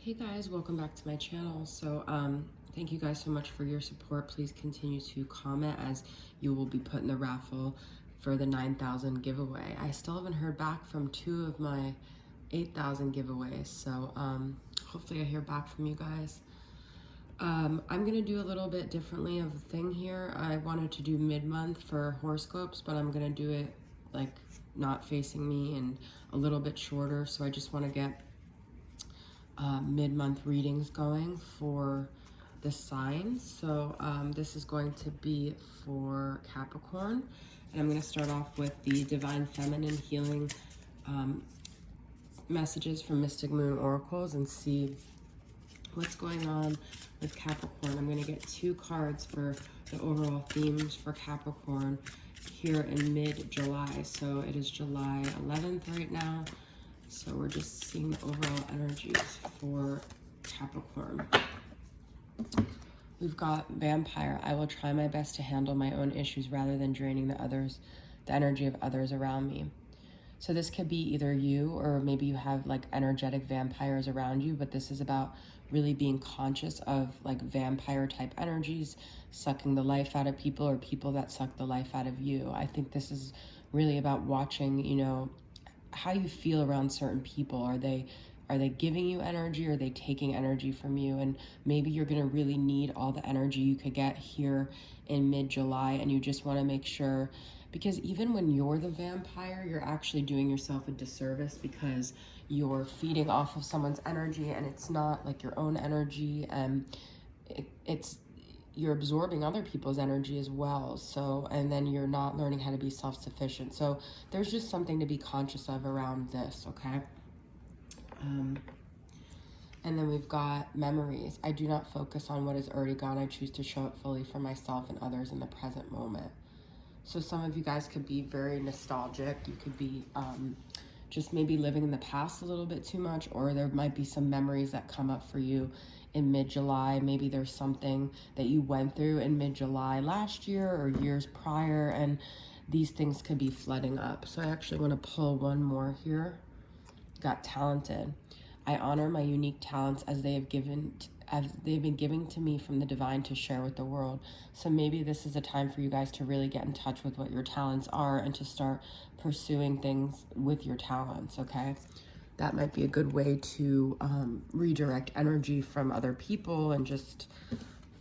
Hey guys, welcome back to my channel. Thank you guys so much for your support. Please continue to comment as you will be put in the raffle for the 9,000 giveaway. I still haven't heard back from 2 of my 8,000 giveaways, so hopefully I hear back from you guys. I'm gonna do a little bit differently of a thing here. I wanted to do mid-month for horoscopes, but I'm gonna do it like not facing me and a little bit shorter, so I just want to get mid-month readings going for the signs. So this is going to be for Capricorn, and I'm going to start off with the Divine Feminine Healing messages from Mystic Moon Oracles and see what's going on with Capricorn. I'm going to get 2 cards for the overall themes for Capricorn here in mid-July. So it is July 11th right now. So we're just seeing the overall energies for Capricorn. We've got Vampire. I will try my best to handle my own issues rather than draining the energy of others around me. So this could be either you, or maybe you have like energetic vampires around you, but this is about really being conscious of like vampire type energies sucking the life out of people, or people that suck the life out of you. I think this is really about watching, you know, how you feel around certain people. Are they giving you energy, or are they taking energy from you? And maybe you're going to really need all the energy you could get here in mid-July, and you just want to make sure, because even when you're the vampire, you're actually doing yourself a disservice because you're feeding off of someone's energy and it's not like your own energy, and you're absorbing other people's energy as well. So, and then you're not learning how to be self-sufficient. So there's just something to be conscious of around this, okay? And then we've got memories. I do not focus on what is already gone. I choose to show it fully for myself and others in the present moment. So some of you guys could be very nostalgic. You could be just maybe living in the past a little bit too much, or there might be some memories that come up for you in mid-July. Maybe there's something that you went through in mid-July last year or years prior, and these things could be flooding up. So I actually want to pull one more here. Got talented. I honor my unique talents as they've been given to me from the divine to share with the world. So maybe this is a time for you guys to really get in touch with what your talents are and to start pursuing things with your talents, okay? That might be a good way to redirect energy from other people, and just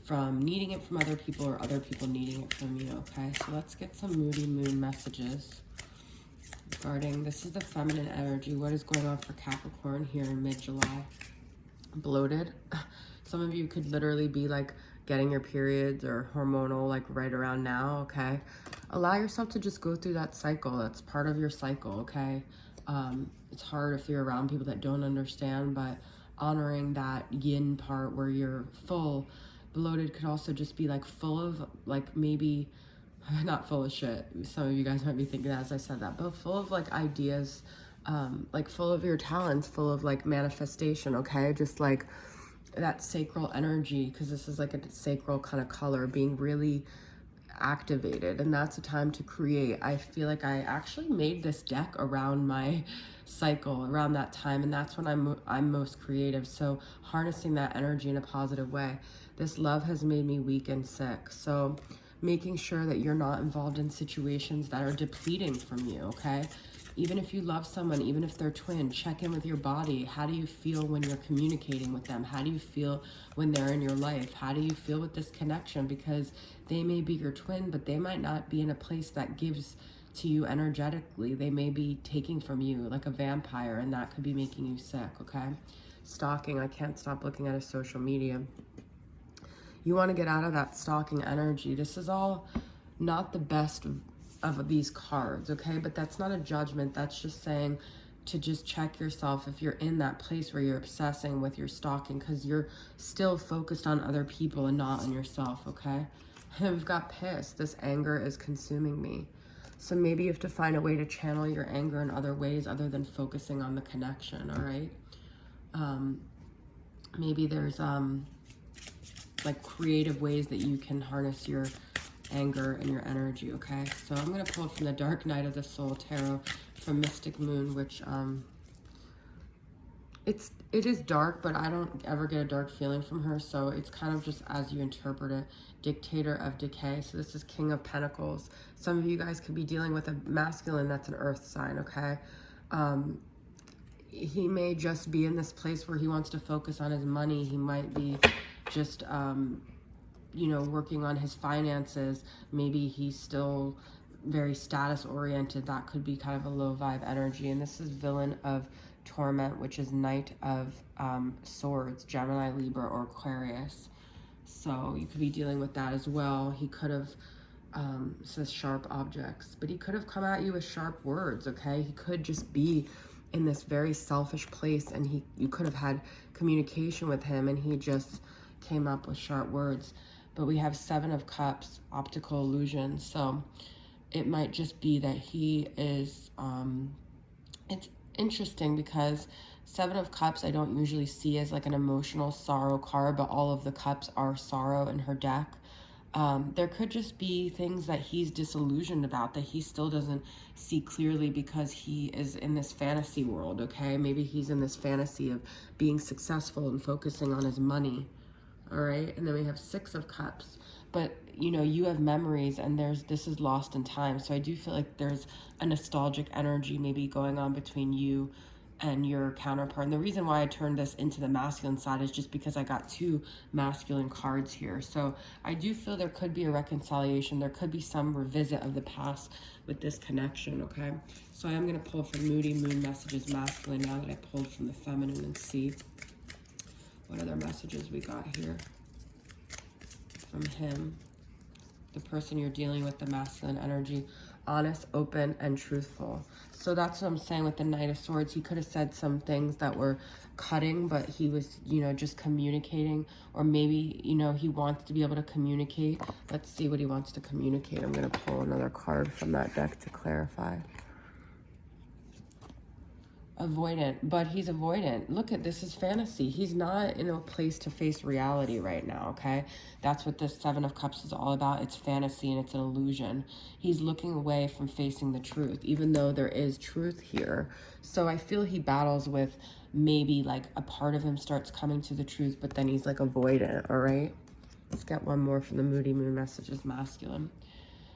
from needing it from other people or other people needing it from you, okay? So let's get some moody moon messages regarding, this is the feminine energy. What is going on for Capricorn here in mid-July? Bloated. Some of you could literally be like getting your periods or hormonal like right around now, okay? Allow yourself to just go through that cycle. That's part of your cycle, okay? It's hard if you're around people that don't understand, but honoring that yin part where you're full. Bloated could also just be like full of like, maybe not full of shit. Some of you guys might be thinking that as I said that, but full of like ideas, like full of your talents, full of like manifestation, okay? Just like that sacral energy, because this is like a sacral kind of color, being really activated, and that's a time to create. I feel like I actually made this deck around my cycle around that time, and that's when I'm most creative. So harnessing that energy in a positive way. This love has made me weak and sick, so making sure that you're not involved in situations that are depleting from you, okay? Even if you love someone, even if they're twin, check in with your body. How do you feel when you're communicating with them? How do you feel when they're in your life? How do you feel with this connection? Because they may be your twin, but they might not be in a place that gives to you energetically. They may be taking from you like a vampire, and that could be making you sick, okay? Stalking. I can't stop looking at his social media. You want to get out of that stalking energy. This is all not the best of these cards, okay? But that's not a judgment. That's just saying to just check yourself if you're in that place where you're obsessing with your stalking, because you're still focused on other people and not on yourself, okay? And we've got pissed. This anger is consuming me. So maybe you have to find a way to channel your anger in other ways other than focusing on the connection, all right? Maybe there's like creative ways that you can harness your anger and your energy, okay? So I'm going to pull from the Dark Night of the Soul Tarot from Mystic Moon, which it is dark, but I don't ever get a dark feeling from her, so it's kind of just as you interpret it. Dictator of decay. So this is King of Pentacles. Some of you guys could be dealing with a masculine that's an earth sign, okay? He may just be in this place where he wants to focus on his money. He might be just, you know, working on his finances. Maybe he's still very status oriented. That could be kind of a low vibe energy. And this is Villain of Torment, which is Knight of Swords, Gemini, Libra, or Aquarius. So you could be dealing with that as well. He could have, says sharp objects, but he could have come at you with sharp words, okay? He could just be in this very selfish place, and you could have had communication with him, and he just came up with sharp words. But we have Seven of Cups, optical illusion. So it might just be that he is, it's interesting because Seven of Cups I don't usually see as like an emotional sorrow card, but all of the cups are sorrow in her deck. There could just be things that he's disillusioned about, that he still doesn't see clearly because he is in this fantasy world, okay? Maybe he's in this fantasy of being successful and focusing on his money, all right? And then we have Six of Cups. But, you know, you have memories, and this is lost in time. So I do feel like there's a nostalgic energy maybe going on between you and your counterpart. And the reason why I turned this into the masculine side is just because I got two masculine cards here. So I do feel there could be a reconciliation. There could be some revisit of the past with this connection, okay? So I am going to pull from Moody Moon Messages Masculine now that I pulled from the feminine, and see what other messages we got here from him. The person you're dealing with, the masculine energy. Honest, open, and truthful. So that's what I'm saying with the Knight of Swords. He could have said some things that were cutting, but he was, you know, just communicating. Or maybe, you know, he wants to be able to communicate. Let's see what he wants to communicate. I'm going to pull another card from that deck to clarify. Avoidant, but he's avoidant. Look at this, is fantasy. He's not in a place to face reality right now, okay? That's what this Seven of Cups is all about. It's fantasy and it's an illusion. He's looking away from facing the truth, even though there is truth here. So I feel he battles with maybe like a part of him starts coming to the truth, but then he's like avoidant, all right? Let's get one more from the Moody Moon Messages Masculine.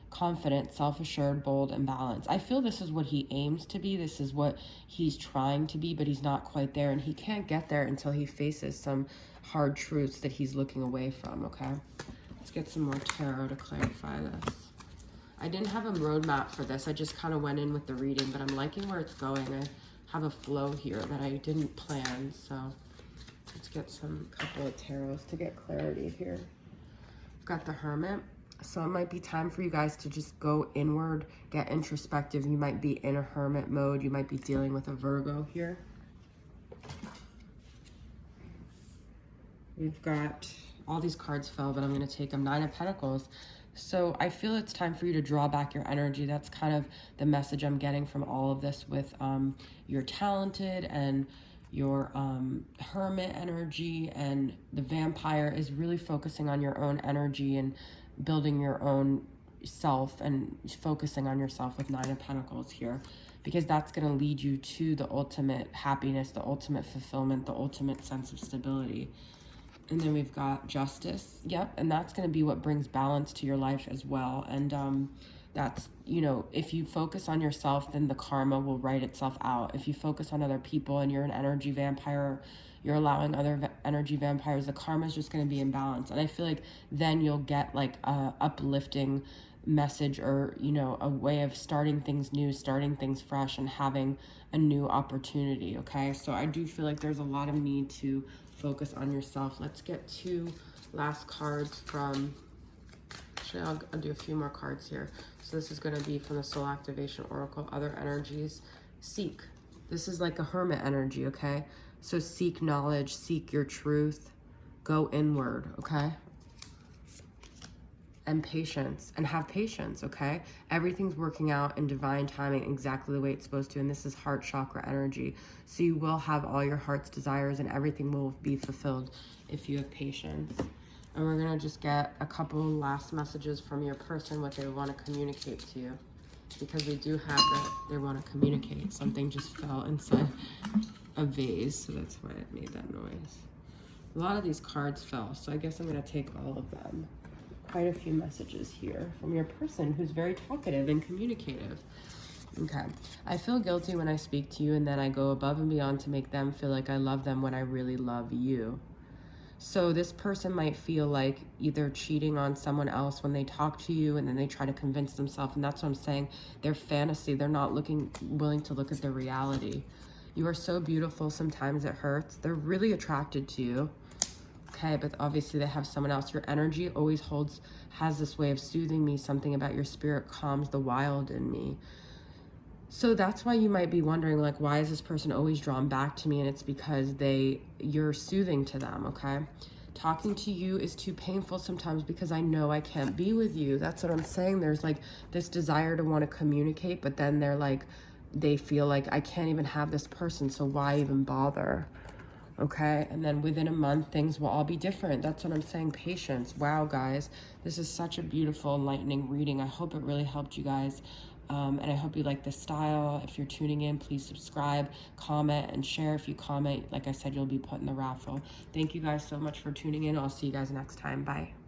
Confident, self-assured, bold, and balanced. I feel this is what he aims to be. This is what he's trying to be, but he's not quite there, and he can't get there until he faces some hard truths that he's looking away from, okay? Let's get some more tarot to clarify this. I didn't have a roadmap for this. I just kind of went in with the reading, but I'm liking where it's going. I have a flow here that I didn't plan, so let's get some couple of tarots to get clarity here. I've got the Hermit. So it might be time for you guys to just go inward, get introspective. You might be in a hermit mode. You might be dealing with a Virgo here. We've got, all these cards fell, but I'm going to take them. Nine of Pentacles. So I feel it's time for you to draw back your energy. That's kind of the message I'm getting from all of this with you're talented, and your hermit energy, and the vampire is really focusing on your own energy and building your own self and focusing on yourself with Nine of Pentacles here, because that's going to lead you to the ultimate happiness, the ultimate fulfillment, the ultimate sense of stability. And then we've got Justice. Yep, and that's going to be what brings balance to your life as well. And that's, you know, if you focus on yourself, then the karma will write itself out. If you focus on other people and you're an energy vampire, you're allowing other energy vampires, the karma is just going to be in balance. And I feel like then you'll get like a uplifting message, or, you know, a way of starting things new, starting things fresh, and having a new opportunity, okay? So I do feel like there's a lot of need to focus on yourself. Let's get two last cards from, actually I'll do a few more cards here. So this is going to be from the Soul Activation Oracle, Other Energies. Seek. This is like a hermit energy, okay? So seek knowledge, seek your truth, go inward, okay? And patience, and have patience, okay? Everything's working out in divine timing exactly the way it's supposed to, and this is heart chakra energy. So you will have all your heart's desires, and everything will be fulfilled if you have patience. And we're gonna just get a couple last messages from your person, what they want to communicate to you. because they do have that they want to communicate. Something just fell inside a vase, so that's why it made that noise. A lot of these cards fell, so I guess I'm going to take all of them. Quite a few messages here from your person who's very talkative and communicative. Okay. I feel guilty when I speak to you, and then I go above and beyond to make them feel like I love them when I really love you. So this person might feel like either cheating on someone else when they talk to you, and then they try to convince themselves, and that's what I'm saying. Their fantasy, they're not willing to look at their reality. You are so beautiful, sometimes it hurts. They're really attracted to you. Okay, but obviously they have someone else. Your energy always has this way of soothing me. Something about your spirit calms the wild in me. So that's why you might be wondering, like, why is this person always drawn back to me? And it's because you're soothing to them, okay? Talking to you is too painful sometimes because I know I can't be with you. That's what I'm saying. There's like this desire to want to communicate, but then they feel like I can't even have this person, so why even bother? Okay, and then within a month, things will all be different. That's what I'm saying, patience. Wow, guys, this is such a beautiful, enlightening reading. I hope it really helped you guys, and I hope you like the style. If you're tuning in, please subscribe, comment, and share. If you comment, like I said, you'll be put in the raffle. Thank you guys so much for tuning in. I'll see you guys next time. Bye.